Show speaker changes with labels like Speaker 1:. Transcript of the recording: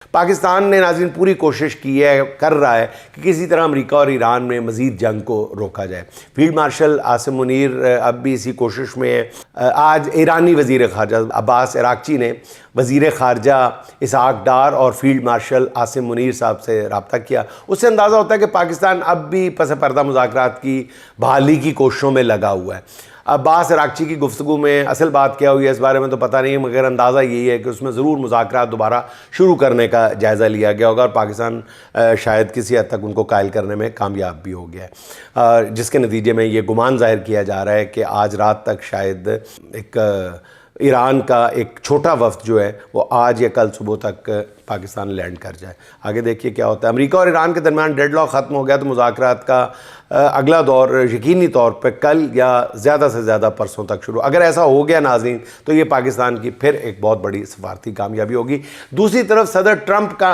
Speaker 1: पाकिस्तान ने नाज़रीन पूरी कोशिश की है, कर रहा है कि किसी तरह अमेरिका और ईरान में मज़ीद जंग को रोका जाए। फील्ड मार्शल आसिम मुनीर अब भी इसी कोशिश में है। आज ईरानी वज़ीर ख़ारजा अब्बास अराग़ची ने वज़ीर ख़ारजा इसहाक़ डार और फील्ड मार्शल आसिम मुनीर साहब से रब्ता किया। उससे अंदाज़ा होता है कि पाकिस्तान अब भी पस पर्दा मुज़ाकरात की बहाली की कोशिशों में लगा हुआ है। अब्बास अराग़ची की गुफ्तगू में असल बात क्या हुई है इस बारे में तो पता नहीं, मगर अंदाज़ा यही है कि उसमें ज़रूर मुज़ाकरात दोबारा शुरू करने का जायज़ा लिया गया होगा और पाकिस्तान शायद किसी हद तक उनको कायल करने में कामयाब भी हो गया है, जिसके नतीजे में ये गुमान ज़ाहिर किया जा रहा है कि आज रात तक शायद एक ईरान का एक छोटा वफ़द जो है वो आज या कल सुबह तक पाकिस्तान लैंड कर जाए। आगे देखिए क्या होता है। अमेरिका और ईरान के दरमियान डेडलॉक ख़त्म हो गया तो मुज़ाकरात का अगला दौर यकीनी तौर पर कल या ज़्यादा से ज़्यादा परसों तक शुरू। अगर ऐसा हो गया नाज़रीन तो ये पाकिस्तान की फिर एक बहुत बड़ी सफारती कामयाबी होगी। दूसरी तरफ सदर ट्रंप का